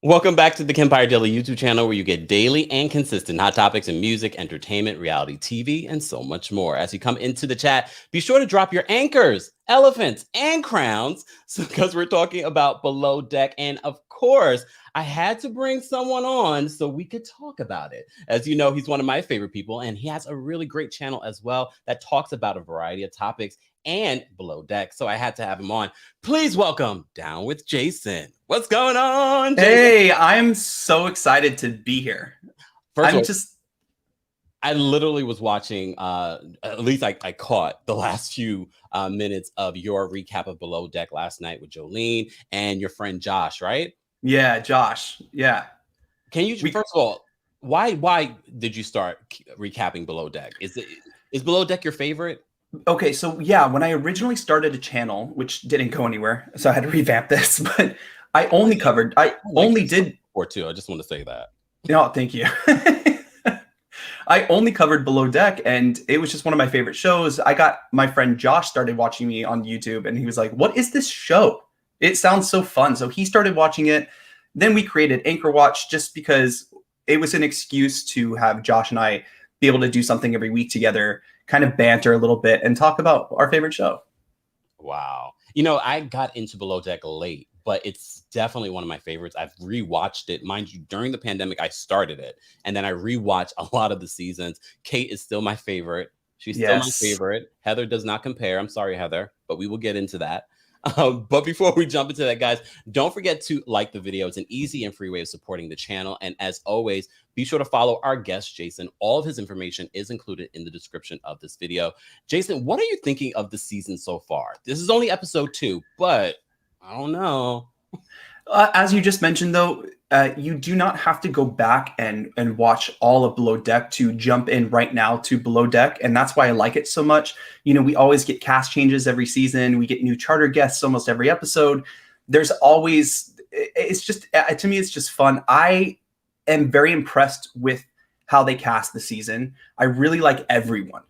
Welcome back to the Kempire Daily YouTube channel, where you get daily and consistent hot topics in music, entertainment, reality TV, and so much more. As you come into the chat, be sure to drop your anchors, elephants, and crowns, because we're talking about Below Deck. And of course, I had to bring someone on so we could talk about it. As you know, he's one of my favorite people, and he has a really great channel as well that talks about a variety of topics and Below Deck. So I had to have him on. Please welcome Down with Jason. What's going on, Jason? Hey, I'm so excited to be here. I literally was watching, at least I caught the last few minutes of your recap of Below Deck last night with Jolene and your friend Josh, right? Yeah, Josh. Yeah. Can you, first of all, why did you start recapping Below Deck? Is Below Deck your favorite? Okay, so yeah, when I originally started a channel, which didn't go anywhere, so I had to revamp this, but I only did or two. I just want to say that. No, thank you. I only covered Below Deck, and it was just one of my favorite shows. I got my friend Josh started watching me on YouTube, and he was like, "What is this show? It sounds so fun." So he started watching it. Then we created Anchor Watch just because it was an excuse to have Josh and I be able to do something every week together, kind of banter a little bit and talk about our favorite show. Wow. You know, I got into Below Deck late, but it's definitely one of my favorites. I've rewatched it. Mind you, during the pandemic, I started it, and then I rewatched a lot of the seasons. Kate is still my favorite. She's still my favorite. Heather does not compare. I'm sorry, Heather, but we will get into that. But before we jump into that, guys, don't forget to like the video. It's an easy and free way of supporting the channel. And as always, be sure to follow our guest, Jason. All of his information is included in the description of this video. Jason, what are you thinking of the season so far? This is only episode 2, but I don't know. As you just mentioned, though, you do not have to go back and watch all of Below Deck to jump in right now to Below Deck. And that's why I like it so much. You know, we always get cast changes every season. We get new charter guests almost every episode. There's always, it's just, to me, it's just fun. I am very impressed with how they cast the season. I really like everyone.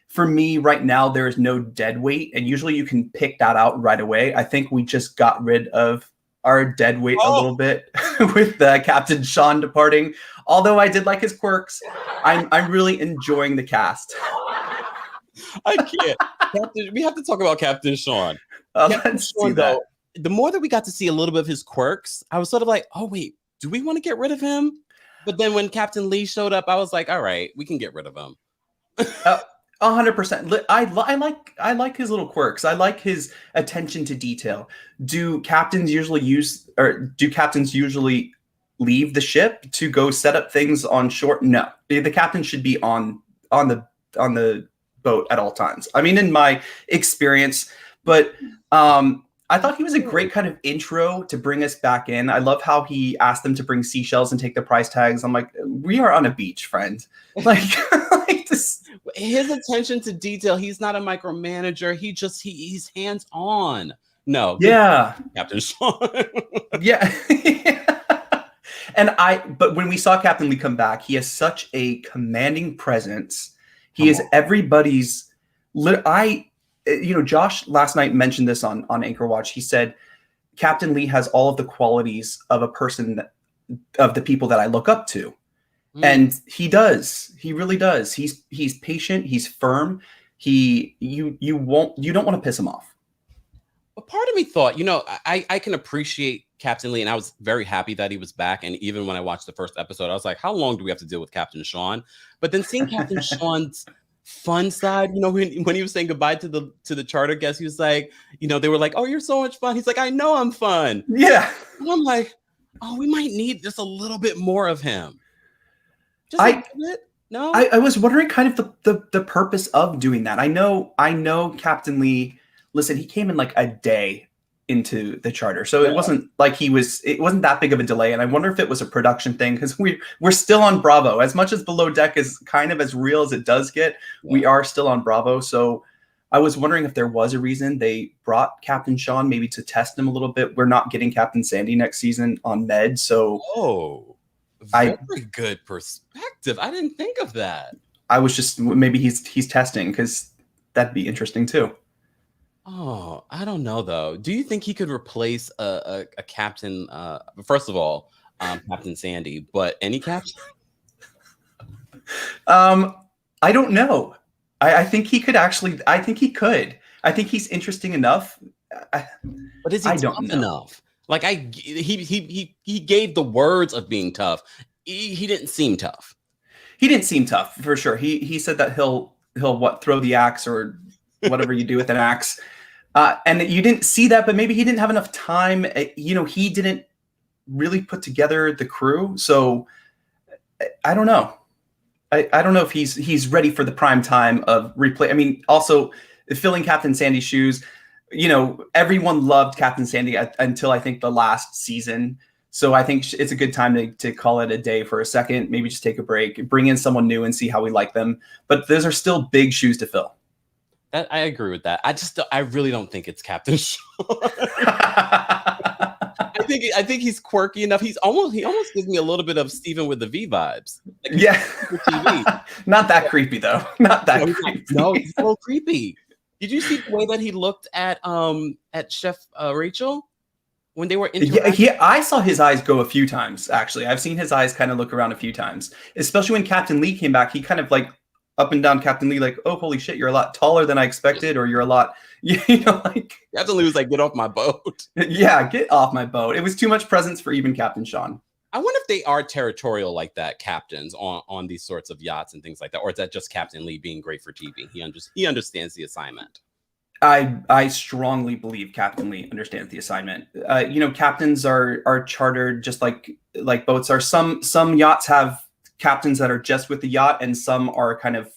For me right now, there is no dead weight, and usually you can pick that out right away. I think we just got rid of our dead weight a little bit with Captain Sean departing. Although I did like his quirks, I'm really enjoying the cast. I can't. We have to talk about Captain Sean. Let's do that. Though, the more that we got to see a little bit of his quirks, I was sort of like, oh wait, do we want to get rid of him? But then when Captain Lee showed up, I was like, all right, we can get rid of him. 100%. I like his little quirks. I like his attention to detail. Do captains usually leave the ship to go set up things on shore? No, the captain should be on the boat at all times. I mean, in my experience, but I thought he was a great kind of intro to bring us back in. I love how he asked them to bring seashells and take the price tags. I'm like, we are on a beach, friend. Like this. His attention to detail. He's not a micromanager. He's hands on. No. Yeah. Captain Sean. Yeah. But when we saw Captain Lee come back, he has such a commanding presence. He is everybody's. Josh last night mentioned this on Anchor Watch. He said Captain Lee has all of the qualities of a person of the people that I look up to. And he does. He really does. He's patient. He's firm. You don't want to piss him off. But part of me thought, I can appreciate Captain Lee, and I was very happy that he was back. And even when I watched the first episode, I was like, how long do we have to deal with Captain Sean? But then seeing Captain Sean's fun side, when he was saying goodbye to the charter guests, he was like, they were like, oh, you're so much fun. He's like, I know I'm fun. Yeah. And I'm like, oh, we might need just a little bit more of him. I was wondering kind of the purpose of doing that. I know Captain Lee, listen, he came in like a day into the charter. So it wasn't like it wasn't that big of a delay. And I wonder if it was a production thing, because we're still on Bravo. As much as Below Deck is kind of as real as it does get, we are still on Bravo. So I was wondering if there was a reason they brought Captain Sean, maybe to test him a little bit. We're not getting Captain Sandy next season on Med. So very good perspective. I didn't think of that. I was just, maybe he's testing, because that'd be interesting too. Oh, I don't know though. Do you think he could replace a captain? First of all, Captain Sandy, but any captain? Um, I don't know. I think he could actually. I think he could. I think he's interesting enough. I, But is he I don't tough know. enough? Like he gave the words of being tough. He didn't seem tough. He didn't seem tough for sure. He said that he'll what throw the axe or whatever you do with an axe. And you didn't see that, but maybe he didn't have enough time. He didn't really put together the crew. So I don't know. I don't know if he's ready for the prime time of replay. I mean, also filling Captain Sandy's shoes. Everyone loved Captain Sandy until I think the last season. So I think it's a good time to call it a day for a second. Maybe just take a break, bring in someone new, and see how we like them. But those are still big shoes to fill. I agree with that. I really don't think it's Captain Sean. I think he's quirky enough. He almost gives me a little bit of Steven with the V vibes. Like Yeah, not that creepy though. Not that creepy. No, he's a little creepy. Did you see the way that he looked at Chef Rachel when they were interacting? Yeah, I saw his eyes go a few times. Actually, I've seen his eyes kind of look around a few times, especially when Captain Lee came back. He kind of like up and down Captain Lee, like, oh, holy shit, you're a lot taller than I expected, or you're a lot, like Captain Lee was like, get off my boat. Yeah, get off my boat. It was too much presence for even Captain Sean. I wonder if they are territorial like that, captains on these sorts of yachts and things like that, or is that just Captain Lee being great for TV? He understands the assignment. I strongly believe Captain Lee understands the assignment. Captains are chartered just like boats are. Some yachts have captains that are just with the yacht, and some are kind of,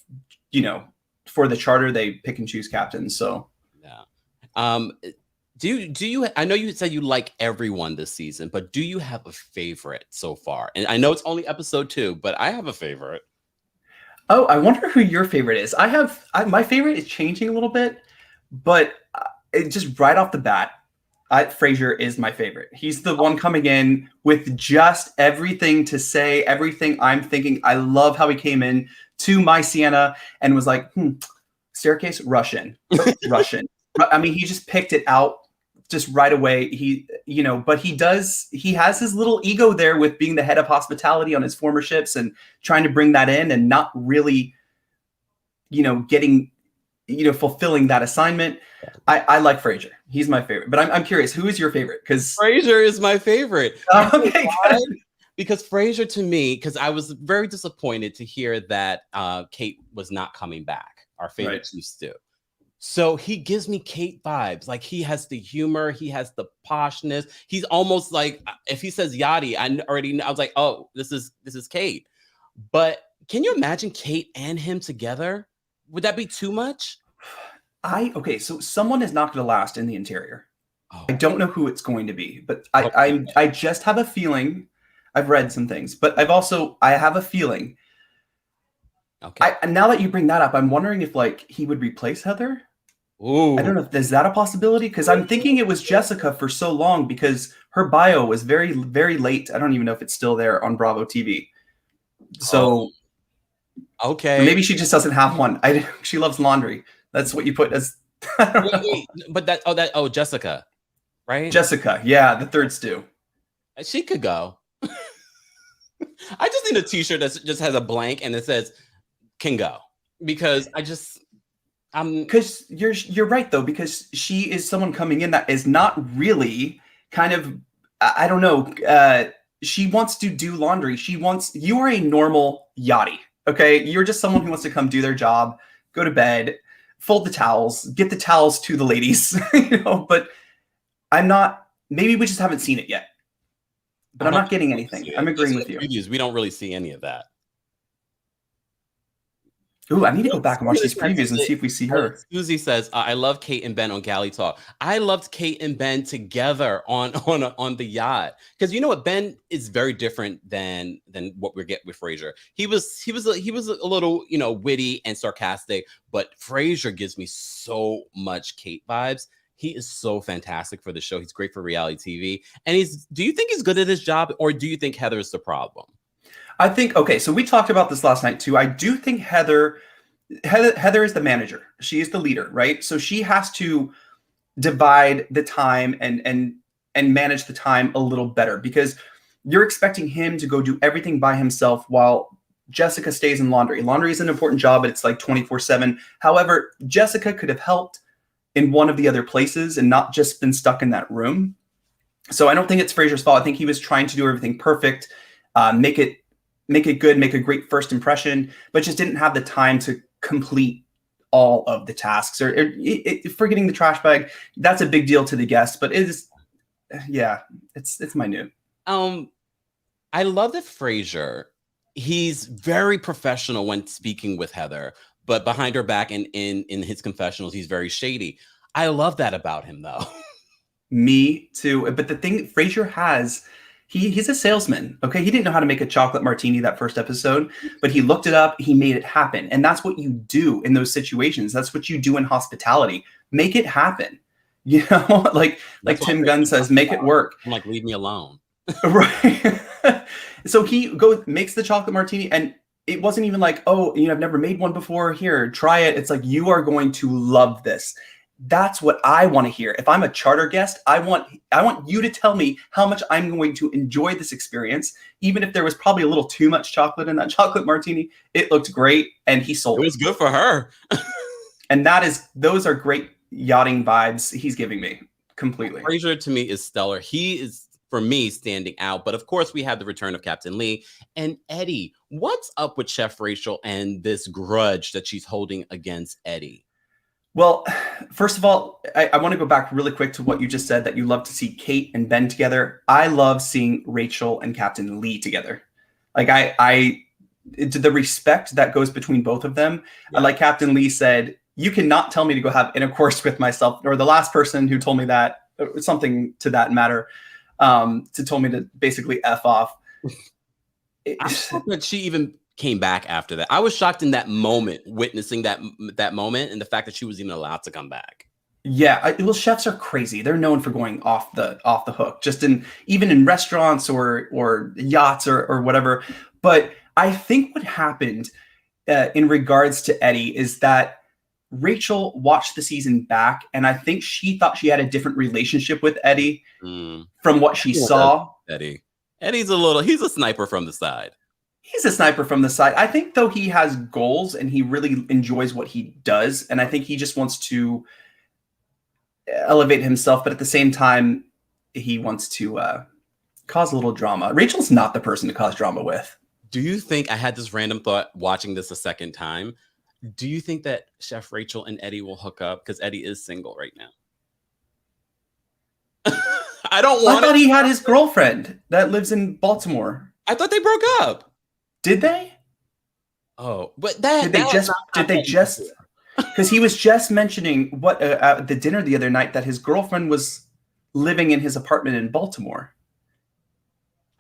for the charter, they pick and choose captains. So yeah. Do you? I know you said you like everyone this season, but do you have a favorite so far? And I know it's only episode 2, but I have a favorite. Oh, I wonder who your favorite is. My favorite is changing a little bit, but it just right off the bat, Frasier is my favorite. He's the one coming in with just everything to say, everything I'm thinking. I love how he came in to my Sienna and was like, staircase, Russian. I mean, he just picked it out just right away. But he has his little ego there with being the head of hospitality on his former ships and trying to bring that in and not really, getting, fulfilling that assignment. I like Frasier. He's my favorite. But I'm curious, who is your favorite? Because Frasier is my favorite. Okay, because Frasier, to me, because I was very disappointed to hear that Kate was not coming back. Our favorite chief stew. So he gives me Kate vibes. Like, he has the humor, he has the poshness. He's almost like, if he says Yachty, I was like, oh, this is Kate. But can you imagine Kate and him together? Would that be too much? So someone is not going to last in the interior. Oh. I don't know who it's going to be, but I just have a feeling. I've read some things, but I have a feeling. Okay. Now that you bring that up, I'm wondering if he would replace Heather. Ooh. I don't know. Is that a possibility? Because I'm thinking it was Jessica for so long because her bio was very, very late. I don't even know if it's still there on Bravo TV. So, okay, maybe she just doesn't have one. She loves laundry. That's what you put as. Wait, but Jessica, right? Jessica, yeah, the third stew. She could go. I just need a T-shirt that just has a blank and it says "can go" because because you're right though, because she is someone coming in that is not really kind of, I don't know, she wants to do laundry. You are a normal yachty, okay? You're just someone who wants to come do their job, go to bed, fold the towels, get the towels to the ladies, but I'm not, maybe we just haven't seen it yet, but I'm not getting anything. I'm agreeing with you. We don't really see any of that. Ooh, I need to go back and watch these previews and see if we see her. Susie says, I love Kate and Ben on Galley Talk. I loved Kate and Ben together on the yacht. Because you know what? Ben is very different than what we get with Frasier. He was a little, witty and sarcastic, but Frasier gives me so much Kate vibes. He is so fantastic for the show. He's great for reality TV. And do you think he's good at his job, or do you think Heather's the problem? I think, okay, so we talked about this last night too. I do think Heather is the manager. She is the leader, right? So she has to divide the time and manage the time a little better, because you're expecting him to go do everything by himself while Jessica stays in laundry. Laundry is an important job, but it's like 24/7. However, Jessica could have helped in one of the other places and not just been stuck in that room. So I don't think it's Frasier's fault. I think he was trying to do everything perfect, make it good, make a great first impression, but just didn't have the time to complete all of the tasks. Or forgetting the trash bag, that's a big deal to the guests, but it is, yeah, it's minute. I love that Frasier, he's very professional when speaking with Heather, but behind her back and in his confessionals, he's very shady. I love that about him, though. Me too. But the thing Frasier has, he's a salesman. Okay. He didn't know how to make a chocolate martini that first episode, but he looked it up. He made it happen. And that's what you do in those situations. That's what you do in hospitality. Make it happen. You know, like Tim Gunn says, make it work. I'm like, leave me alone. Right. So he makes the chocolate martini, and it wasn't even like, oh, I've never made one before. Here, try it. It's like, you are going to love this. That's what I want to hear. If I'm a charter guest, I want you to tell me how much I'm going to enjoy this experience. Even if there was probably a little too much chocolate in that chocolate martini, it looked great, and he sold it. It was good for her. And those are great yachting vibes he's giving me completely. Frasier to me is stellar. He is, for me, standing out. But of course, we have the return of Captain Lee and Eddie. What's up with Chef Rachel and this grudge that she's holding against Eddie? Well, first of all, I want to go back really quick to what you just said, that you love to see Kate and Ben together. I love seeing Rachel and Captain Lee together. Like the respect that goes between both of them. Yeah. Like Captain Lee said, you cannot tell me to go have intercourse with myself, or the last person who told me that, something to that matter, told me to basically F off. I'm shocked that she even came back after that. I was shocked in that moment, witnessing that moment, and the fact that she was even allowed to come back. Yeah, well, chefs are crazy. They're known for going off the hook, just even in restaurants or yachts or whatever. But I think what happened in regards to Eddie is that Rachel watched the season back, and I think she thought she had a different relationship with Eddie from what she saw. Eddie's he's a sniper from the side. He's a sniper from the side. I think, though, he has goals and he really enjoys what he does. And I think he just wants to elevate himself. But at the same time, he wants to cause a little drama. Rachel's not the person to cause drama with. Do you think, I had this random thought watching this a second time, do you think that Chef Rachel and Eddie will hook up? Because Eddie is single right now. I thought he had his girlfriend that lives in Baltimore. I thought they broke up. Did they? Oh, but did they just? Because he was just mentioning what at the dinner the other night that his girlfriend was living in his apartment in Baltimore.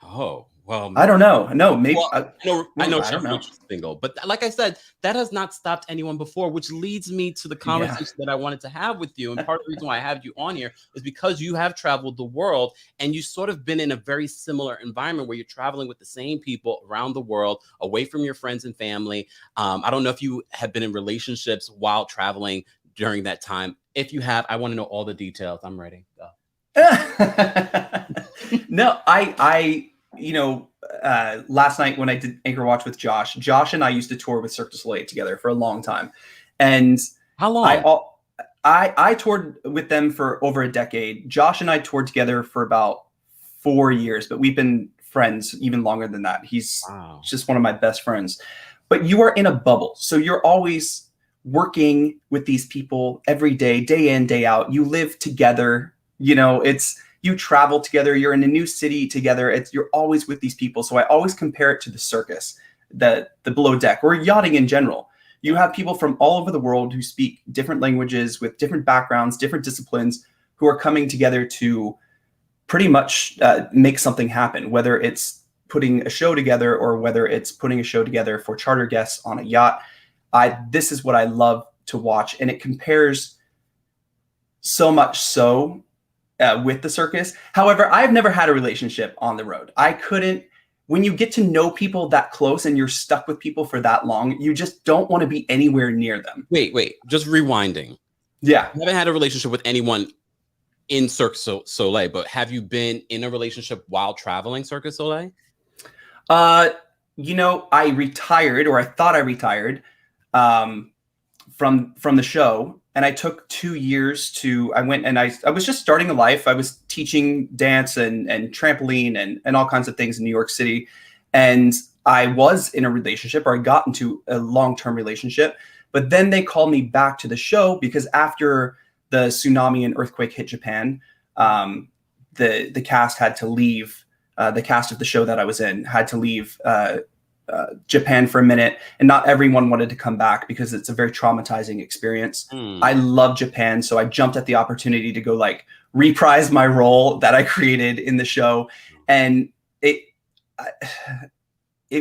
Oh, well, I don't know. No, maybe. Well, I know Chef Rachel's single, but like I said, that has not stopped anyone before, which leads me to the conversation that I wanted to have with you. And part of the reason why I have you on here is because you have traveled the world and you sort of been in a very similar environment where you're traveling with the same people around the world, away from your friends and family. I don't know if you have been in relationships while traveling during that time. If you have, I want to know all the details. I'm ready. Go. No, last night when I did Anchor Watch with Josh and I used to tour with Cirque du Soleil together for a long time. And how long? I toured with them for over a decade. Josh and I toured together for about 4 years, but we've been friends even longer than that. He's just one of my best friends. But you are in a bubble. So you're always working with these people every day in, day out. You live together. You travel together, you're in a new city together. You're always with these people. So I always compare it to the circus, the below deck, or yachting in general. You have people from all over the world who speak different languages with different backgrounds, different disciplines, who are coming together to pretty much make something happen, whether it's putting a show together or whether it's putting a show together for charter guests on a yacht. This is what I love to watch. And it compares so much so with the circus. However, I've never had a relationship on the road. I couldn't. When you get to know people that close and you're stuck with people for that long, you just don't want to be anywhere near them. Wait, just rewinding. Yeah. I haven't had a relationship with anyone in Cirque du Soleil, but have you been in a relationship while traveling Cirque du Soleil? You know, I retired, or I thought I retired, from the show, and I took 2 years to. I went and I was just starting a life. I was teaching dance and trampoline and all kinds of things in New York City, and I was in a relationship, or I got into a long-term relationship. But then they called me back to the show because after the tsunami and earthquake hit Japan, the cast had to leave. The cast of the show that I was in had to leave Japan for a minute, and not everyone wanted to come back because it's a very traumatizing experience. I love Japan, so I jumped at the opportunity to go like reprise my role that I created in the show, and it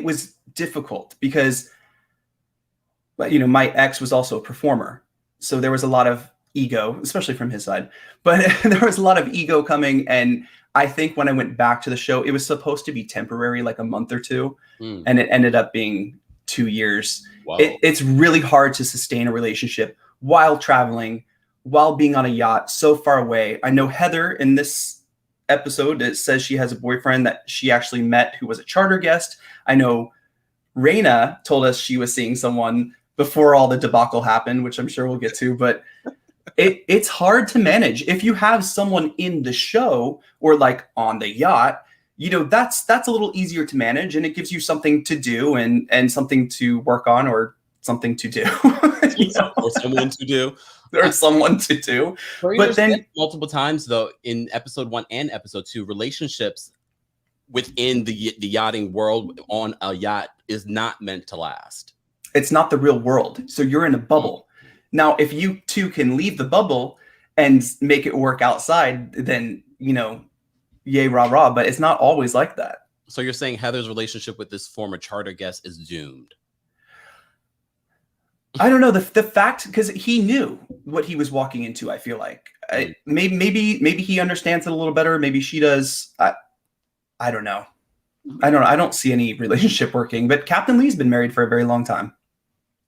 was difficult because, you know, my ex was also a performer, so there was a lot of ego, especially from his side, but there was a lot of ego coming. And I think when I went back to the show, it was supposed to be temporary, like a month or two, and it ended up being 2 years. Wow. It's really hard to sustain a relationship while traveling, while being on a yacht so far away. I know Heather in this episode, it says she has a boyfriend that she actually met who was a charter guest. I know Raina told us she was seeing someone before all the debacle happened, which I'm sure we'll get to, but it's hard to manage. If you have someone in the show or like on the yacht, you know, that's a little easier to manage, and it gives you something to do and something to work on, or something to do. You know? Or someone to do. Or someone to do. But then multiple times though, in episode 1 and episode 2, relationships within the yachting world on a yacht is not meant to last. It's not the real world. So you're in a bubble. Now, if you two can leave the bubble and make it work outside, then, you know, yay, rah, rah. But it's not always like that. So you're saying Heather's relationship with this former charter guest is doomed? I don't know. The fact, because he knew what he was walking into, I feel like. Maybe he understands it a little better. Maybe she does. I don't know. I don't see any relationship working. But Captain Lee's been married for a very long time.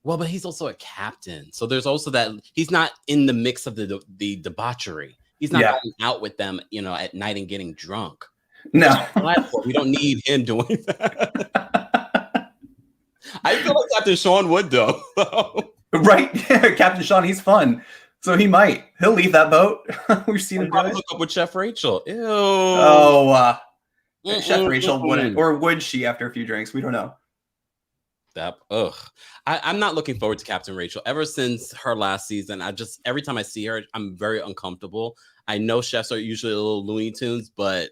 Well, but he's also a captain. So there's also that he's not in the mix of the debauchery. He's not going out with them, you know, at night and getting drunk. No. We don't need him doing that. I feel like Captain Sean would, though. Right. Captain Sean, he's fun. So he'll leave that boat. We've seen him do it. Hook up with Chef Rachel. Ew. Oh, Chef Rachel wouldn't. Or would she after a few drinks? We don't know. I'm not looking forward to Captain Rachel. Ever since her last season, every time I see her, I'm very uncomfortable. I know chefs are usually a little Looney Tunes, but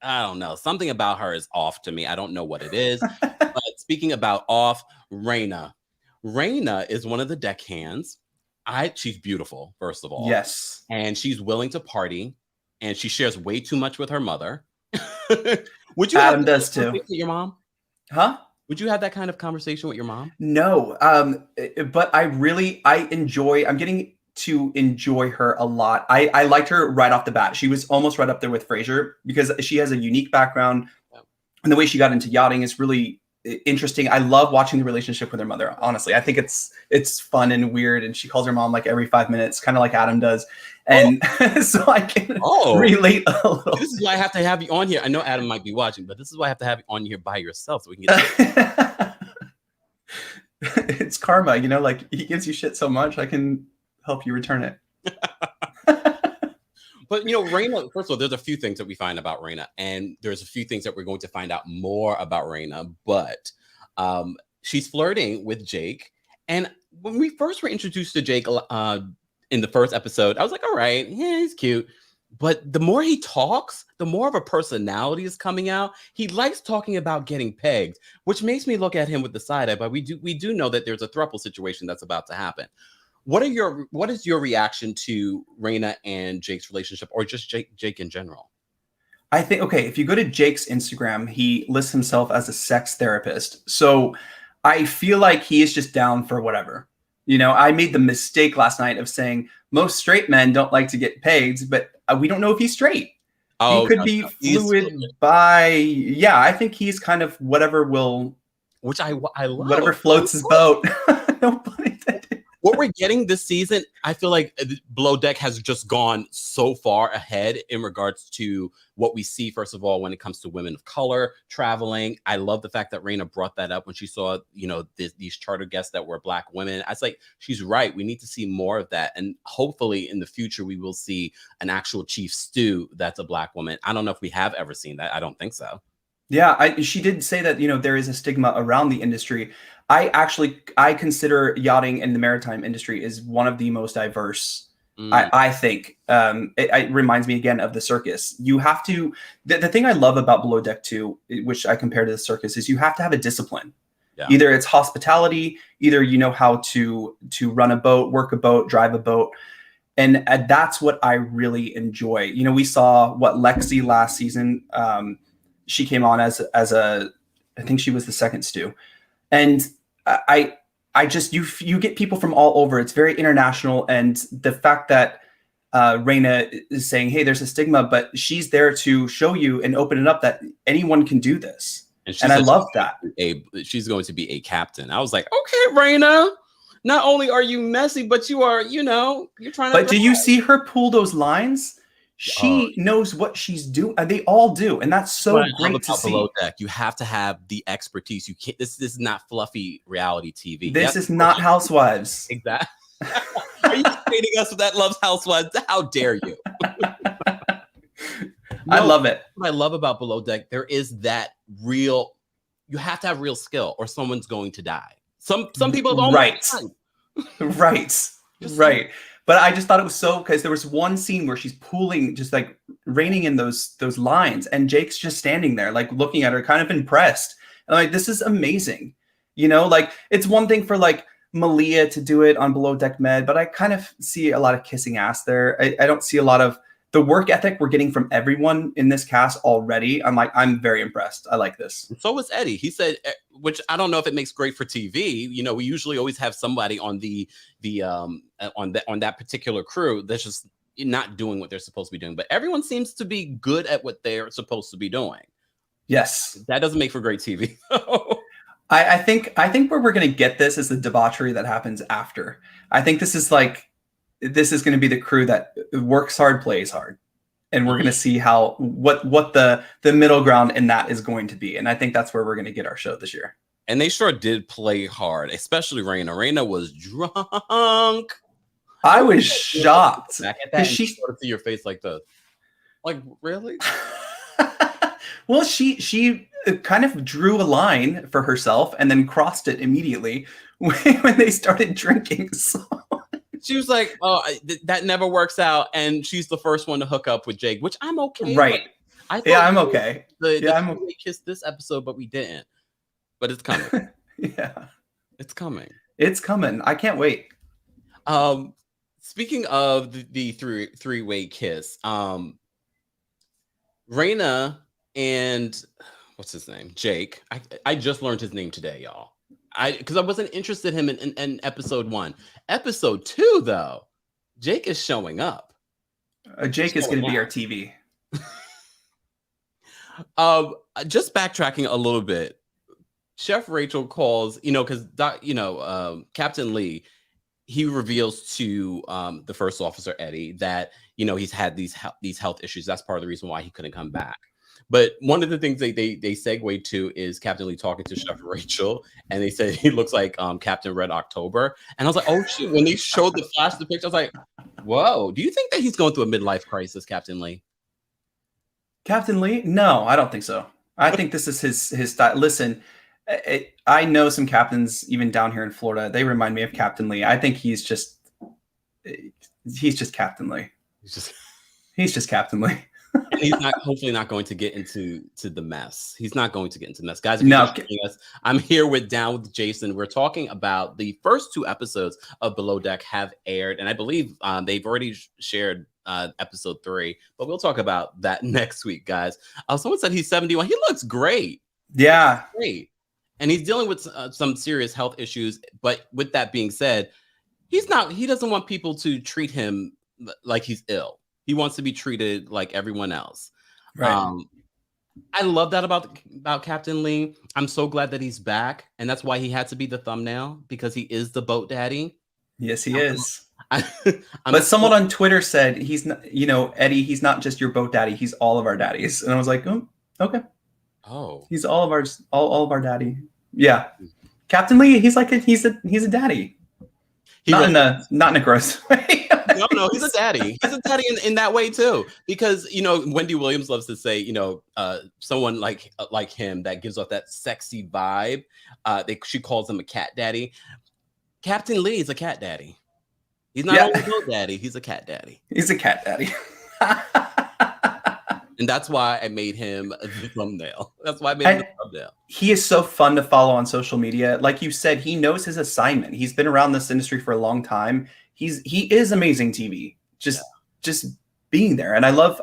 I don't know. Something about her is off to me. I don't know what it is. But speaking about off, Raina. Raina is one of the deckhands. She's beautiful, first of all. Yes. And she's willing to party, and she shares way too much with her mother. Would you Adam does too. With your mom? Huh? Would you have that kind of conversation with your mom? No. But I'm getting to enjoy her a lot. I liked her right off the bat. She was almost right up there with Frasier because she has a unique background, and the way she got into yachting is really interesting. I love watching the relationship with her mother. Honestly, I think it's fun and weird. And she calls her mom like every 5 minutes, kind of like Adam does. And so I can relate a little. This is why I have to have you on here. I know Adam might be watching, but this is why I have to have you on here by yourself so we can get. It's karma, you know. Like he gives you shit so much, I can help you return it. But you know, Raina. First of all, there's a few things that we find about Raina, and there's a few things that we're going to find out more about Raina. But she's flirting with Jake, and when we first were introduced to Jake in the first episode, I was like, all right, yeah, he's cute. But the more he talks, the more of a personality is coming out. He likes talking about getting pegged, which makes me look at him with the side eye. But we do know that there's a throuple situation that's about to happen. What is your reaction to Raina and Jake's relationship, or just Jake in general? I think, okay, if you go to Jake's Instagram, he lists himself as a sex therapist. So I feel like he is just down for whatever. You know, I made the mistake last night of saying most straight men don't like to get pegged, but we don't know if he's straight. He could be fluid I think he's kind of whatever will, which I love. Whatever floats his boat. No pun intended. what we're getting this season, I feel like Below Deck has just gone so far ahead in regards to what we see, first of all, when it comes to women of color traveling. I love the fact that Raina brought that up when she saw, these charter guests that were Black women. I was like, she's right. We need to see more of that. And hopefully in the future, we will see an actual chief stew that's a Black woman. I don't know if we have ever seen that. I don't think so. Yeah, she did say that, there is a stigma around the industry. I consider yachting and the maritime industry is one of the most diverse. I think it reminds me again of the circus. You have to, the thing I love about Below Deck 2, which I compare to the circus, is you have to have a discipline. Yeah. Either it's hospitality, either you know how to run a boat, work a boat, drive a boat. And that's what I really enjoy. We saw what Lexi last season, she came on as I think she was the second stew. And I just, you get people from all over. It's very international. And the fact that Raina is saying, hey, there's a stigma, but she's there to show you and open it up that anyone can do this. And I love that. She's going to be a captain. I was like, okay, Raina, not only are you messy, but you are, you're trying to. But do you see her pull those lines? She knows what she's doing. They all do, and that's so great to see. Below Deck, you have to have the expertise. You can't. This is not fluffy reality TV. This is not Housewives. Exactly. Are you stating us that loves Housewives? How dare you? I love it. What I love about Below Deck, there is that real. You have to have real skill, or someone's going to die. Some people have almost died. Right. But I just thought it was so, because there was one scene where she's pulling, just like reining in those lines, and Jake's just standing there, like looking at her, kind of impressed. And I'm like, this is amazing. Like it's one thing for like Malia to do it on Below Deck Med, but I kind of see a lot of kissing ass there. I don't see a lot of the work ethic we're getting from everyone in this cast already. I'm very impressed. I like this. So was Eddie. He said, which I don't know if it makes great for TV. We usually always have somebody on on that particular crew that's just not doing what they're supposed to be doing. But everyone seems to be good at what they're supposed to be doing. Yes, that doesn't make for great TV. I think where we're going to get this is the debauchery that happens after. I think this is going to be the crew that works hard, plays hard. And we're going to see what the middle ground in that is going to be. And I think that's where we're going to get our show this year. And they sure did play hard, especially Raina. Raina was drunk. I was shocked. Back at that, and she sort of see your face like this. Like, really? Well, she kind of drew a line for herself and then crossed it immediately when they started drinking. So. She was like, "Oh, that never works out," and she's the first one to hook up with Jake, which I'm okay. Right? I'm okay. I'm okay. We kissed this episode, but we didn't. But it's coming. Yeah, it's coming. It's coming. I can't wait. Speaking of the three-way kiss, Raina and what's his name, Jake. I just learned his name today, y'all. Because I wasn't interested in him in episode 1. Episode 2, though, Jake is showing up. Jake is going to be our TV. Just backtracking a little bit, Chef Rachel calls, because Captain Lee, he reveals to the first officer Eddie that he's had these health issues. That's part of the reason why he couldn't come back. But one of the things they segue to is Captain Lee talking to Chef Rachel, and they said he looks like Captain Red October. And I was like, oh shit! When they showed the picture, I was like, whoa! Do you think that he's going through a midlife crisis, Captain Lee? Captain Lee? No, I don't think so. I think this is his style. Listen, I know some captains even down here in Florida. They remind me of Captain Lee. I think he's just Captain Lee. He's just Captain Lee. And he's hopefully not going to get into the mess. He's not going to get into the mess. Guys, I'm here with Down with Jason. We're talking about the first 2 episodes of Below Deck have aired, and I believe they've already shared episode 3, but we'll talk about that next week, guys. Someone said he's 71. He looks great. Yeah. Great. And he's dealing with some serious health issues, but with that being said, he doesn't want people to treat him like he's ill. He wants to be treated like everyone else. Right. I love that about Captain Lee. I'm so glad that he's back. And that's why he had to be the thumbnail, because he is the boat daddy. Yes, he is. I'm But someone on Twitter said he's not, Eddie, he's not just your boat daddy, he's all of our daddies. And I was like, oh, okay. oh, He's all of ours, all of our daddy. Yeah. Captain Lee, he's like he's a daddy. he Not really in a gross way. no, he's a daddy. He's a daddy in that way too. Because Wendy Williams loves to say, someone like him that gives off that sexy vibe. She calls him a cat daddy. Captain Lee is a cat daddy. He's not only a boat daddy, he's a cat daddy. He's a cat daddy. And that's why I made him the thumbnail. That's why I made him the thumbnail. He is so fun to follow on social media. Like you said, he knows his assignment. He's been around this industry for a long time. He is amazing TV. Just being there. And I love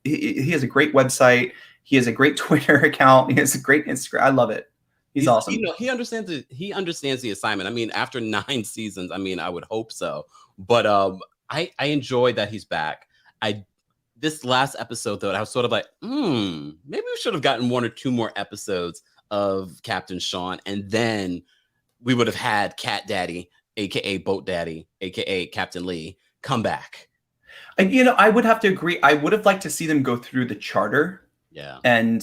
he has a great website. He has a great Twitter account. He has a great Instagram. I love it. He's awesome. He understands the assignment. I mean, after 9 seasons, I mean, I would hope so. But I enjoy that he's back. This last episode, though, I was sort of like, maybe we should have gotten 1 or 2 more episodes of Captain Sean, and then we would have had Cat Daddy, aka Boat Daddy, aka Captain Lee, come back. And I would have to agree. I would have liked to see them go through the charter, and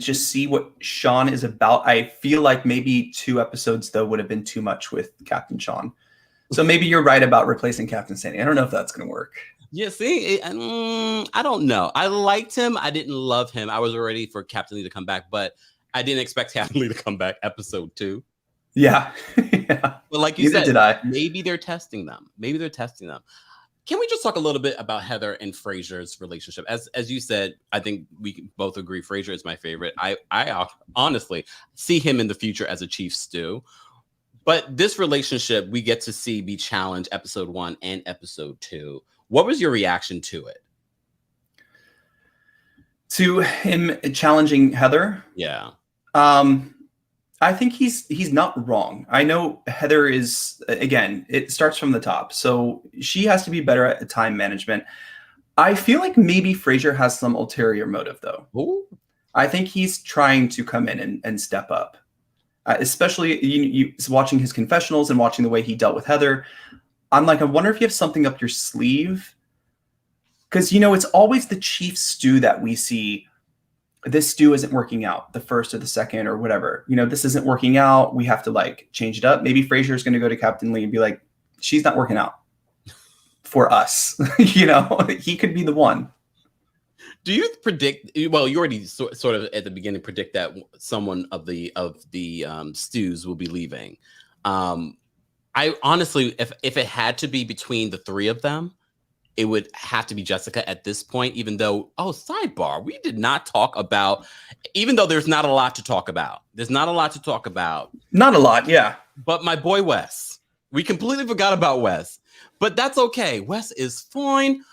just see what Sean is about. I feel like maybe 2 episodes though would have been too much with Captain Sean. So maybe you're right about replacing Captain Sandy. I don't know if that's going to work. Yeah, see, I don't know. I liked him. I didn't love him. I was ready for Captain Lee to come back, but I didn't expect Captain Lee to come back episode 2. Yeah. But like you Neither said, did I. Maybe they're testing them. Can we just talk a little bit about Heather and Frasier's relationship? As you said, I think we can both agree Frasier is my favorite. I honestly see him in the future as a chief stew. But this relationship we get to see be challenged episode 1 and episode 2. What was your reaction to it? To him challenging Heather? Yeah. I think he's not wrong. I know Heather is, again, it starts from the top. So she has to be better at time management. I feel like maybe Frasier has some ulterior motive, though. Ooh. I think he's trying to come in and step up. Especially you watching his confessionals and watching the way he dealt with Heather. I'm like, I wonder if you have something up your sleeve. Because, it's always the chief stew that we see. This stew isn't working out, the first or the second or whatever. This isn't working out. We have to change it up. Maybe Frasier is going to go to Captain Lee and be like, she's not working out for us. He could be the one. Do you predict? Well, you already sort of at the beginning predict that someone of the stews will be leaving. I honestly, if it had to be between the 3 of them, it would have to be Jessica at this point. Even though, sidebar, we did not talk about. Even though there's not a lot to talk about, Not a lot, yeah. But my boy Wes, we completely forgot about Wes, but that's okay. Wes is fine.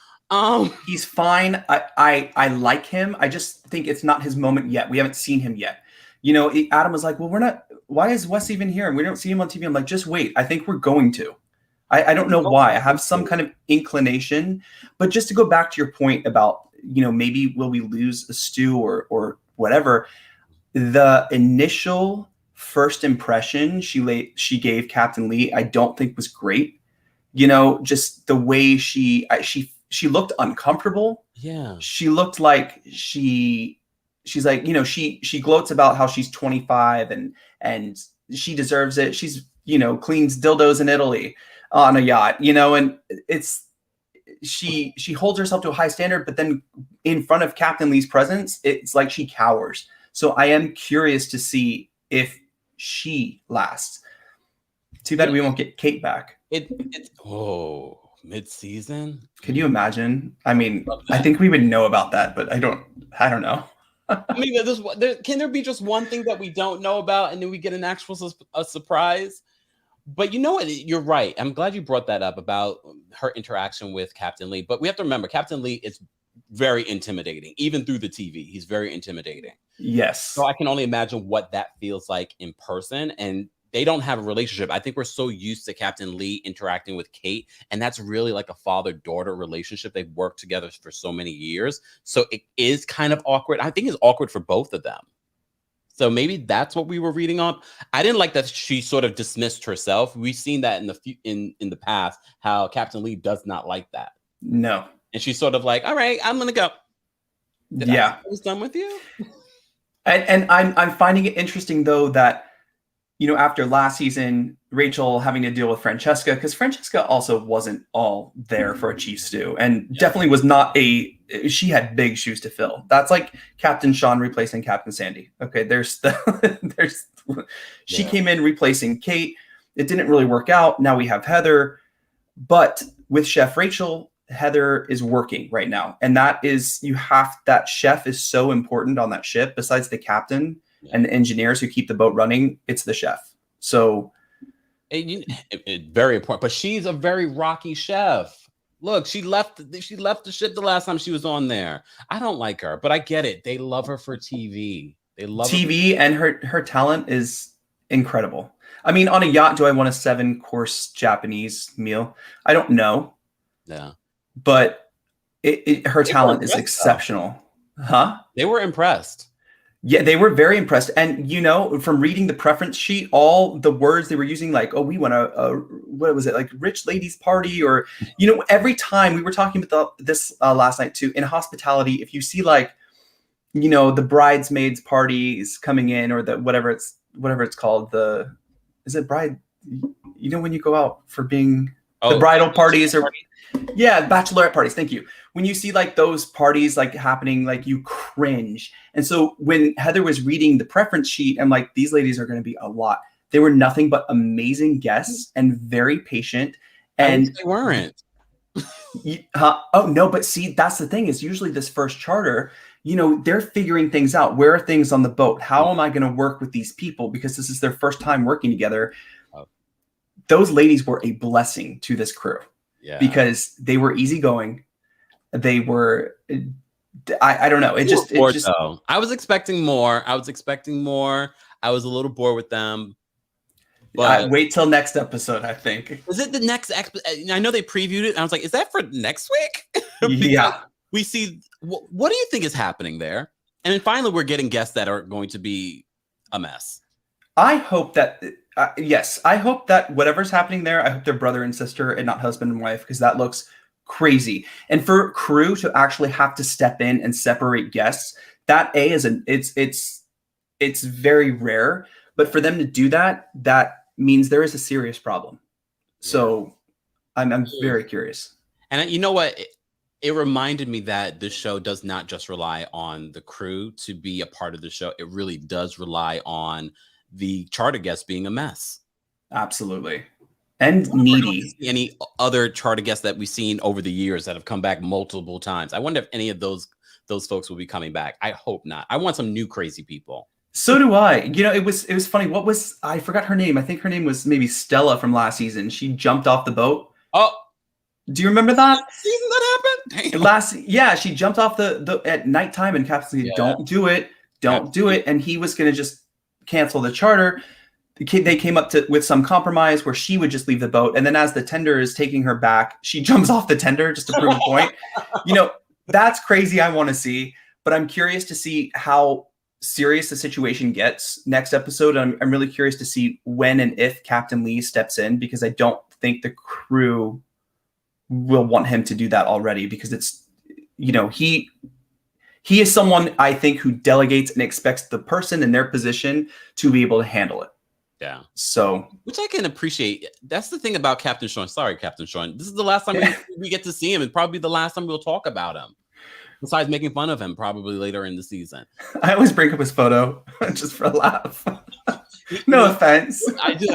He's fine. I like him. I just think it's not his moment yet. We haven't seen him yet. Adam was like, well, we're not, why is Wes even here? And we don't see him on TV. I'm like, just wait. I think we're going to. I don't know why. I have some kind of inclination. But just to go back to your point about, maybe will we lose a stew or whatever, the initial first impression she gave Captain Lee, I don't think was great. Just the way she looked uncomfortable. Yeah. She looked like she's like, she gloats about how she's 25 and she deserves it. She's, cleans dildos in Italy on a yacht, and she holds herself to a high standard, but then in front of Captain Lee's presence, it's like she cowers. So I am curious to see if she lasts. Too bad we won't get Kate back. It's mid-season. Could you imagine? I mean, I think we would know about that, but I don't know. I mean, can there be just one thing that we don't know about, and then we get an actual surprise? But you know what? You're right. I'm glad you brought that up about her interaction with Captain Lee. But we have to remember, Captain Lee is very intimidating, even through the TV. He's very intimidating. Yes. So I can only imagine what that feels like in person. And they don't have a relationship. I think we're so used to Captain Lee interacting with Kate, and that's really like a father-daughter relationship. They've worked together for so many years. So it is kind of awkward. I think it's awkward for both of them. So maybe that's what we were reading on. I didn't like that she sort of dismissed herself. We've seen that in the past, how Captain Lee does not like that. No. And she's sort of like, all right, I'm gonna go. Did I say I was done with you? And I'm finding it interesting though that, you know, after last season, Rachel having to deal with Francesca, because Francesca also wasn't all there for a chief stew, and definitely was not she had big shoes to fill. That's like Captain Sean replacing Captain Sandy. Okay, she came in replacing Kate. It didn't really work out. Now we have Heather, but with Chef Rachel, Heather is working right now, and that chef is so important on that ship. Besides the captain and the engineers who keep the boat running, it's the chef. So very important. But she's a very rocky chef. Look, she left the ship the last time she was on there. I don't like her, but I get it. They love her for TV. They love TV, and her talent is incredible. I mean, on a yacht, do I want a 7-course Japanese meal? I don't know. Yeah. But her talent is exceptional. Huh? They were impressed. Yeah, they were very impressed. And, you know, from reading the preference sheet, all the words they were using, like, oh, we want what was it, like rich ladies party, or, you know, every time we were talking about this last night too, in hospitality, if you see like, you know, the bridesmaids parties coming in, or the whatever it's called, is it bride? You know, when you go out for being the bridal parties, or yeah, bachelorette parties. Thank you. When you see like those parties like happening, like you cringe. And so when Heather was reading the preference sheet, I'm like, these ladies are going to be a lot. They were nothing but amazing guests and very patient. And they weren't. Oh no, but see, that's the thing, is usually this first charter, you know, they're figuring things out. Where are things on the boat? How am I going to work with these people? Because this is their first time working together. Those ladies were a blessing to this crew. Yeah. Because they were easygoing. They were, I don't know. It just I was expecting more. I was a little bored with them. But wait till next episode, I think. Is it the next? I know they previewed it. And I was like, is that for next week? Yeah. We see, what do you think is happening there? And then finally, we're getting guests that are going to be a mess. I hope that, yes, I hope that whatever's happening there, I hope they're brother and sister and not husband and wife, because that looks crazy. And for crew to actually have to step in and separate guests, that it's very rare. But for them to do that, that means there is a serious problem. So I'm very curious. And you know what? It reminded me that this show does not just rely on the crew to be a part of the show. It really does rely on the charter guests being a mess. Absolutely. And needy. Any other charter guests that we've seen over the years that have come back multiple times. I wonder if any of those folks will be coming back. I hope not. I want some new crazy people. So do I. You know, it was funny. I forgot her name. I think her name was maybe Stella from last season. She jumped off the boat. Oh, do you remember that season that happened? Yeah, she jumped off the at nighttime, and Captain said, "Don't do it, don't do it." And he was going to just cancel the charter. They came up with some compromise where she would just leave the boat, and then as the tender is taking her back, she jumps off the tender just to prove a point. You know, that's crazy. I want to see, but I'm curious to see how serious the situation gets next episode. I'm really curious to see when and if Captain Lee steps in, because I don't think the crew will want him to do that already, because it's, you know, he is someone, I think, who delegates and expects the person in their position to be able to handle it. Yeah. So, which I can appreciate. That's the thing about Captain Sean. Sorry, Captain Sean. This is the last time we get to see him, and probably the last time we'll talk about him. Besides making fun of him, probably later in the season. I always bring up his photo just for a laugh. No offense. I do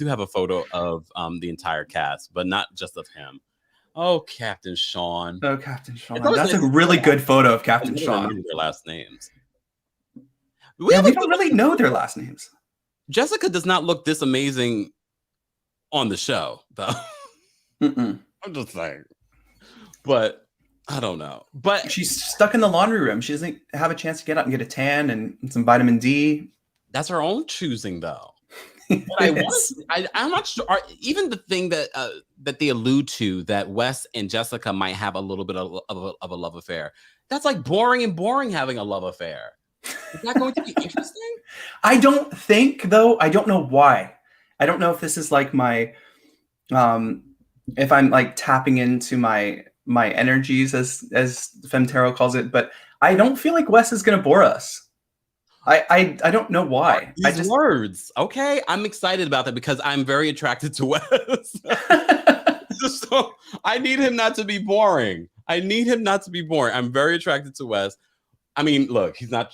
have a photo of the entire cast, but not just of him. Oh, Captain Sean. Oh, Captain Sean. That's a really good photo of Captain Sean. Their last names. We don't really know their last names. Jessica does not look this amazing on the show, though. I'm just saying. But I don't know. But she's stuck in the laundry room. She doesn't have a chance to get out and get a tan and some vitamin D. That's her own choosing, though. I'm not sure. Even the thing that they allude to, that Wes and Jessica might have a little bit of a love affair. That's like boring having a love affair. Is that going to be interesting? I don't think, though. I don't know why. I don't know if this is like my, if I'm like tapping into my energies, as Femtero calls it. But I don't feel like Wes is going to bore us. I don't know why. These words. Okay, I'm excited about that because I'm very attracted to Wes. So I need him not to be boring. I'm very attracted to Wes. I mean, look, he's not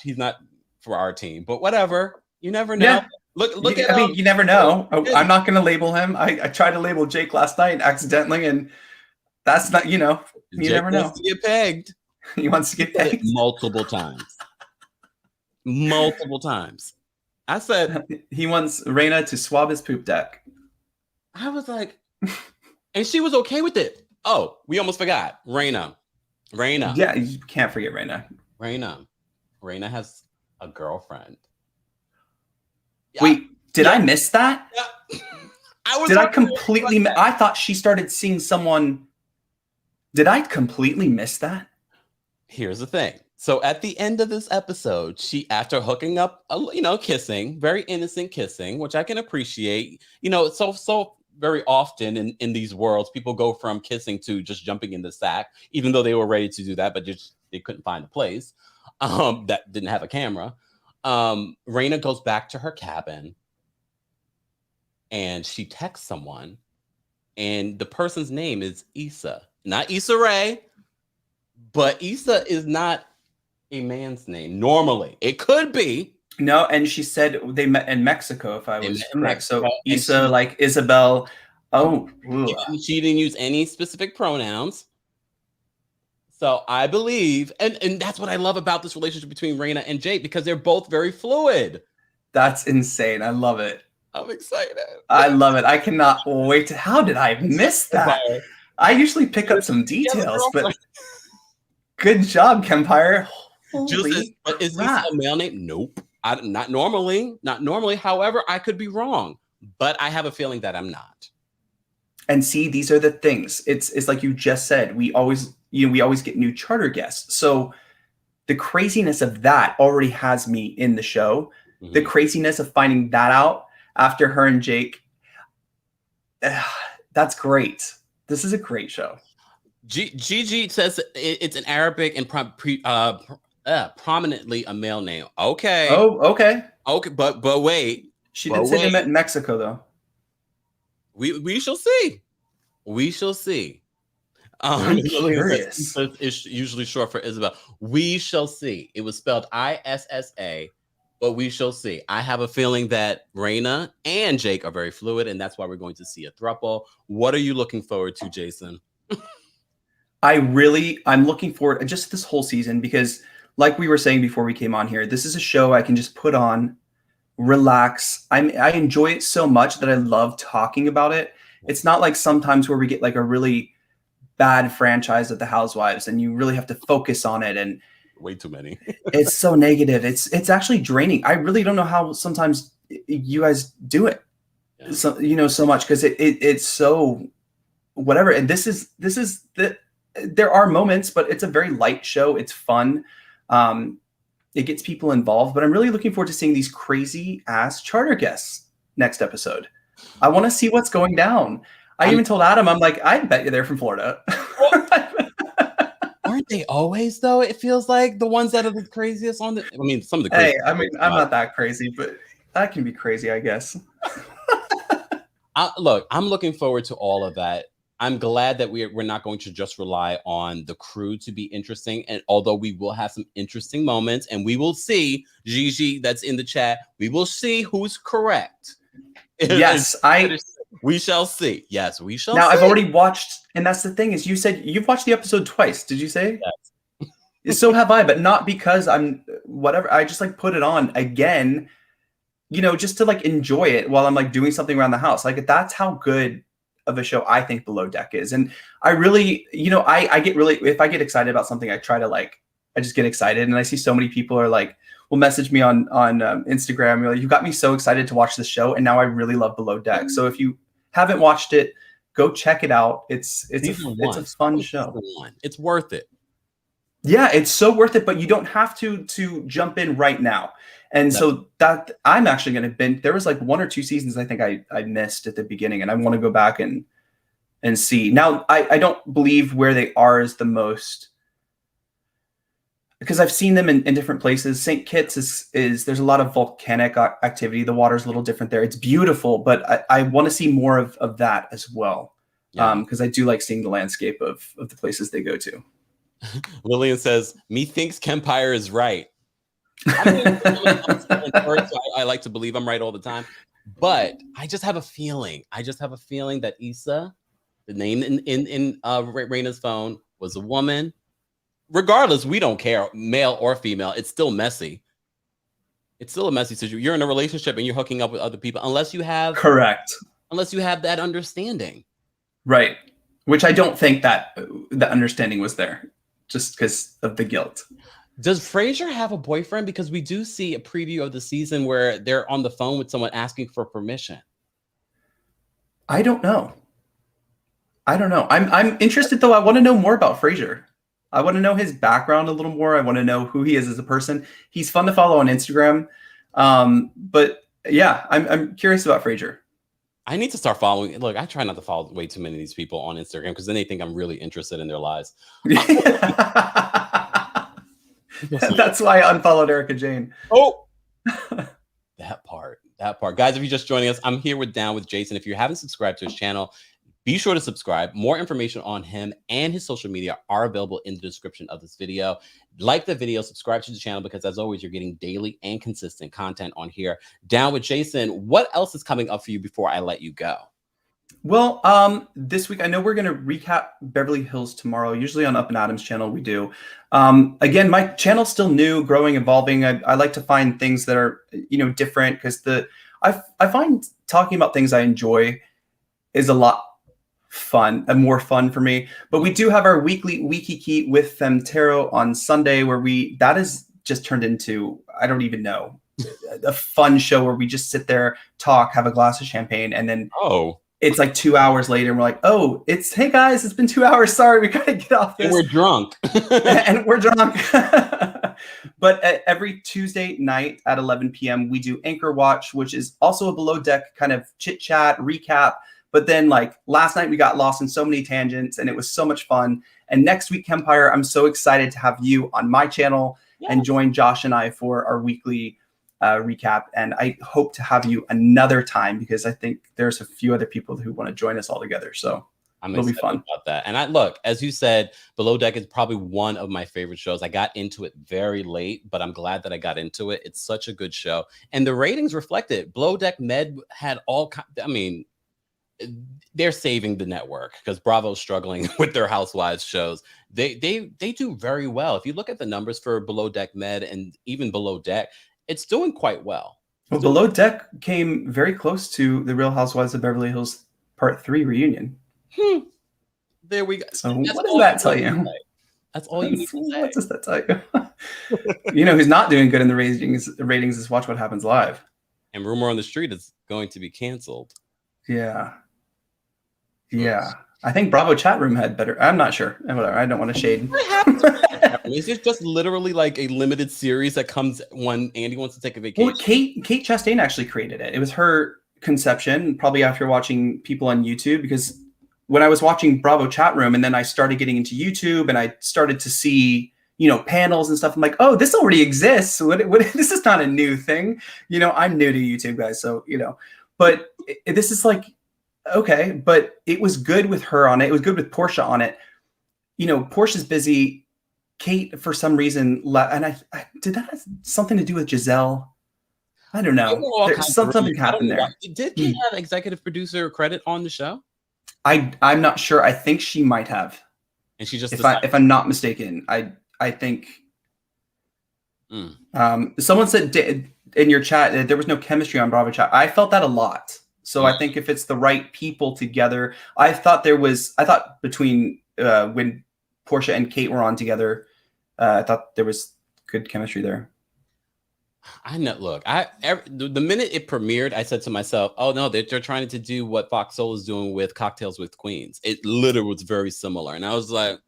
for our team, but whatever. You never know. Yeah. Look at. I mean, you never know. I'm not going to label him. I tried to label Jake last night accidentally, and that's not. You Jake never know. Wants to get pegged. He wants to get pegged multiple times. Multiple times. I said he wants Raina to swab his poop deck. I was like, and she was okay with it. Oh, we almost forgot. Raina. Yeah, you can't forget Raina. Raina has a girlfriend. Wait, did I miss that? Yeah. I completely I thought she started seeing someone. Did I completely miss that? Here's the thing. So at the end of this episode, she, after hooking up, kissing, very innocent kissing, which I can appreciate. So very often in these worlds, people go from kissing to just jumping in the sack, even though they were ready to do that, but they couldn't find a place that didn't have a camera. Raina goes back to her cabin and she texts someone, and the person's name is Issa, not Issa Rae, but Issa is not a man's name. Normally, it could be. No, and she said they met in Mexico, if I was correct. So Issa, like Isabel. Oh, she didn't use any specific pronouns. So I believe, and that's what I love about this relationship between Raina and Jake, because they're both very fluid. That's insane. I love it. I'm excited. I love it. I cannot wait to. How did I miss that? I usually pick up some details, but good job, Kempire. But is Issa a male name? Nope. Not normally. However, I could be wrong, but I have a feeling that I'm not. And see, these are the things. It's like you just said. We always get new charter guests. So the craziness of that already has me in the show. Mm-hmm. The craziness of finding that out after her and Jake. That's great. This is a great show. Gigi says it's an Arabic and prominently a male name. Okay. Oh, okay. Okay, but wait. She did say they met in Mexico, though. We shall see. We shall see. I'm curious. It's usually short for Isabel. We shall see. It was spelled ISSA, but we shall see. I have a feeling that Raina and Jake are very fluid, and that's why we're going to see a throuple. What are you looking forward to, Jason? I'm looking forward to just this whole season because, like we were saying before we came on here, this is a show I can just put on, relax. I enjoy it so much that I love talking about it. It's not like sometimes where we get like a really bad franchise of The Housewives and you really have to focus on it, and way too many. It's so negative. It's actually draining. I really don't know how sometimes you guys do it. Yeah. So much because it's so whatever. And this is there are moments, but it's a very light show. It's fun. It gets people involved, but I'm really looking forward to seeing these crazy ass charter guests next episode. I want to see what's going down. I even told Adam, I'm like, I bet you they're from Florida. Aren't they always, though? It feels like the ones that are the craziest on the. I mean, some of the. Hey, I'm not that crazy, but I can be crazy, I guess. Look, I'm looking forward to all of that. I'm glad that we're not going to just rely on the crew to be interesting. And although we will have some interesting moments, and we will see, Gigi, that's in the chat, we will see who's correct. Yes, we shall see. Yes, we shall now, see. I've already watched, and that's the thing is you said you've watched the episode twice. Did you say? Yes. So have I, but not because I'm whatever. I just like put it on again, just to like enjoy it while I'm like doing something around the house. Like that's how good of a show I think Below Deck is. And I really, I get really, if I get excited about something, I try to I just get excited. And I see so many people are like, will message me on Instagram. You're like, you got me so excited to watch this show. And now I really love Below Deck. So if you haven't watched it, go check it out. It's a fun show. It's worth it. Yeah, it's so worth it, but you don't have to jump in right now. And That's so that I'm actually going to binge. There was like 1 or 2 seasons I think I missed at the beginning, and I want to go back and see. Now I don't believe where they are is the most, because I've seen them in different places. St. Kitts is there's a lot of volcanic activity. The water's a little different there. It's beautiful, but I want to see more of that as well. yeah. Because I do like seeing the landscape of the places they go to. Lillian says, "Methinks Kempire is right." I mean, I like to believe I'm right all the time, but I just have a feeling. I just have a feeling that Issa, the name in Raina's phone, was a woman. Regardless, we don't care, male or female. It's still messy. It's still a messy situation. You're in a relationship and you're hooking up with other people, unless you have Correct. that understanding. Right. Which I don't think that the understanding was there, just because of the guilt. Does Frasier have a boyfriend? Because we do see a preview of the season where they're on the phone with someone asking for permission. I don't know. I'm interested though. I want to know more about Frasier. I want to know his background a little more. I want to know who he is as a person. He's fun to follow on Instagram. But yeah, I'm curious about Frasier. I need to start following. Look, I try not to follow way too many of these people on Instagram because then they think I'm really interested in their lives. That's why I unfollowed Erica Jane. Oh, that part. Guys, if you're just joining us, I'm here Down with Jason. If you haven't subscribed to his channel, be sure to subscribe. More information on him and his social media are available in the description of this video. Like the video, subscribe to the channel, because as always, you're getting daily and consistent content on here. Down with Jason, what else is coming up for you before I let you go? Well, this week, I know we're going to recap Beverly Hills tomorrow. Usually on Up and Adam's channel, we do. Again, my channel's still new, growing, evolving. I like to find things that are, different, because I find talking about things I enjoy is a lot more fun for me. But we do have our weekly Wiki with Tarot on Sunday, where that is just turned into, I don't even know, a fun show where we just sit there, talk, have a glass of champagne, and then it's like 2 hours later, and we're like, oh, hey guys, it's been 2 hours. Sorry, we gotta get off this. And we're drunk. And we're drunk. But every Tuesday night at 11 p.m., we do Anchor Watch, which is also a below deck kind of chit chat recap. But then, like, last night we got lost in so many tangents, and it was so much fun. And next week, Kempire, I'm so excited to have you on my channel and join Josh and I for our weekly recap. And I hope to have you another time, because I think there's a few other people who want to join us all together. So it'll be fun about that. And look, as you said, Below Deck is probably one of my favorite shows. I got into it very late, but I'm glad that I got into it. It's such a good show, and the ratings reflect it. Below Deck Med had they're saving the network, because Bravo's struggling with their Housewives shows. They do very well. If you look at the numbers for Below Deck Med and even Below Deck, it's doing quite well. Well, Below Deck came very close to the Real Housewives of Beverly Hills Part 3 reunion. There we go. So what does that tell you? That's all you need to say. What does that tell you? Who's not doing good in the ratings is Watch What Happens Live. And Rumor on the Street is going to be canceled. Yeah. I think Bravo chat room had better. I'm not sure. Whatever. I don't want to shade. Is it just literally like a limited series that comes when Andy wants to take a vacation? Well, Kate Chastain actually created it. It was her conception, probably after watching people on YouTube, because when I was watching Bravo chat room and then I started getting into YouTube and I started to see, panels and stuff, I'm like, oh, this already exists. This is not a new thing. I'm new to YouTube, guys. So, but this is like, okay, but it was good with her on it. It was good with Portia on it. Portia's busy. Kate, for some reason, and I did that have something to do with Giselle? I don't know. Something happened there. Did Kate have executive producer credit on the show? I'm not sure. I think she might have. And she just if I'm not mistaken, I think. Someone said in your chat there was no chemistry on Bravo chat. I felt that a lot. So I think if it's the right people together, I thought between when Portia and Kate were on together, I thought there was good chemistry there. I know. Look, the minute it premiered, I said to myself, "Oh no, they're trying to do what Fox Soul is doing with Cocktails with Queens." It literally was very similar, and I was like,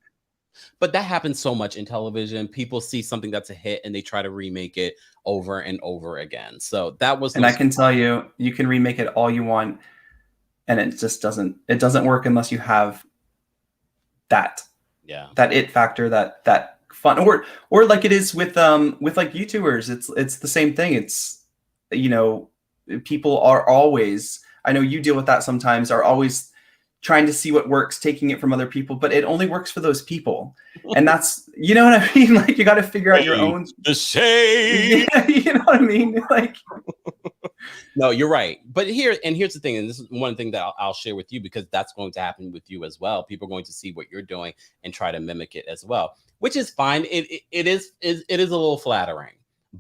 But that happens so much in television. People see something that's a hit and they try to remake it over and over again. So that was And I can tell you, you can remake it all you want, and it just doesn't work unless you have that it factor, that fun, or like it is with like YouTubers. It's the same thing. It's, you know, people are always, I know you deal with that sometimes, are always trying to see what works, taking it from other people, but it only works for those people. And that's, you know what I mean? Like, you got to figure out your own. The shade. Yeah, you know what I mean? Like, no, you're right. But here's the thing, and this is one thing that I'll share with you, because that's going to happen with you as well. People are going to see what you're doing and try to mimic it as well, which is fine. It is a little flattering.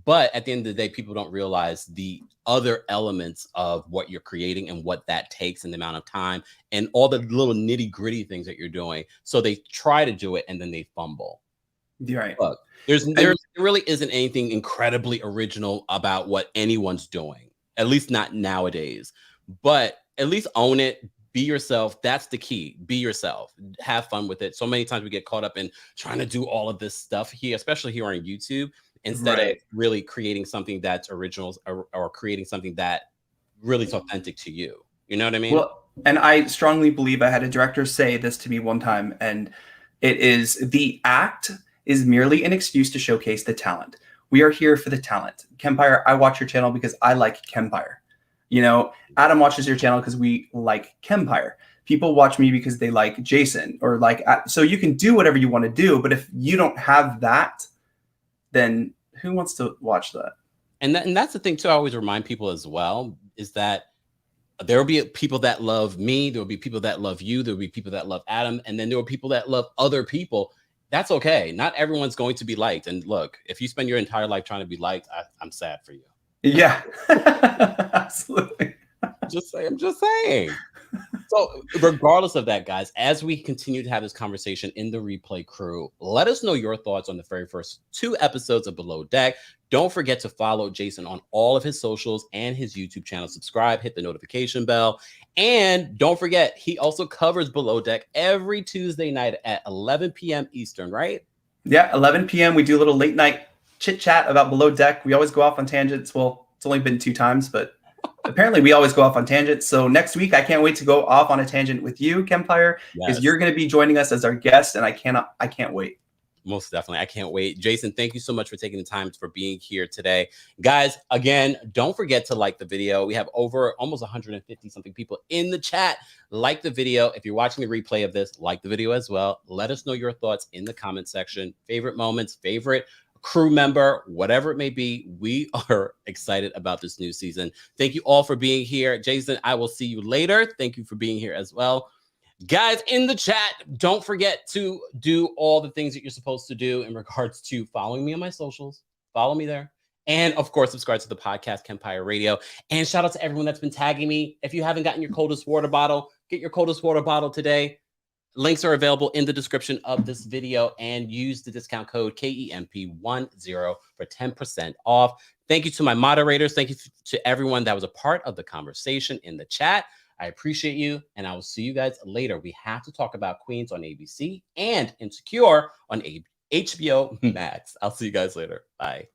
But at the end of the day, people don't realize the other elements of what you're creating and what that takes and the amount of time and all the little nitty gritty things that you're doing. So they try to do it and then they fumble. You're right. Look, there really isn't anything incredibly original about what anyone's doing, at least not nowadays. But at least own it. Be yourself. That's the key. Be yourself. Have fun with it. So many times we get caught up in trying to do all of this stuff here, especially here on YouTube, instead of really creating something that's original or creating something that really is authentic to you. You know what I mean? Well, and I strongly believe, I had a director say this to me one time, and it is, the act is merely an excuse to showcase the talent. We are here for the talent. Kempire, I watch your channel because I like Kempire. You know, Adam watches your channel because we like Kempire. People watch me because they like Jason, or like, so you can do whatever you want to do, but if you don't have that, then who wants to watch that? And that's the thing too. I always remind people as well, is that there will be people that love me. There will be people that love you. There will be people that love Adam. And then there will be people that love other people. That's okay. Not everyone's going to be liked. And look, if you spend your entire life trying to be liked, I'm sad for you. Yeah, absolutely. I'm just saying. So regardless of that, guys, as we continue to have this conversation in the replay crew, let us know your thoughts on the very first 2 episodes of Below Deck. Don't forget to follow Jason on all of his socials and his YouTube channel. Subscribe, hit the notification bell. And don't forget, he also covers Below Deck every Tuesday night at 11 p.m. Eastern, right? Yeah, 11 p.m. We do a little late night chit chat about Below Deck. We always go off on tangents. Well, it's only been 2 times, but apparently we always go off on tangents. So next week, I can't wait to go off on a tangent with you, Kempire, because you're going to be joining us as our guest, and I can't wait. Most definitely. I can't wait. Jason, thank you so much for taking the time for being here today. Guys, again, don't forget to like the video. We have over almost 150 something people in the chat. Like the video. If you're watching the replay of this, like the video as well. Let us know your thoughts in the comment section. Favorite moments, favorite crew member, whatever it may be. We are excited about this new season. Thank you all for being here. Jason, I will see you later. Thank you for being here as well. Guys, in the chat, don't forget to do all the things that you're supposed to do in regards to following me on my socials. Follow me there. And of course, subscribe to the podcast, Kempire Radio. And shout out to everyone that's been tagging me. If you haven't gotten your coldest water bottle, get your coldest water bottle today. Links are available in the description of this video, and use the discount code KEMP10 for 10% off. Thank you to my moderators. Thank you to everyone that was a part of the conversation in the chat. I appreciate you, and I will see you guys later. We have to talk about Queens on ABC and Insecure on HBO Max. I'll see you guys later. Bye.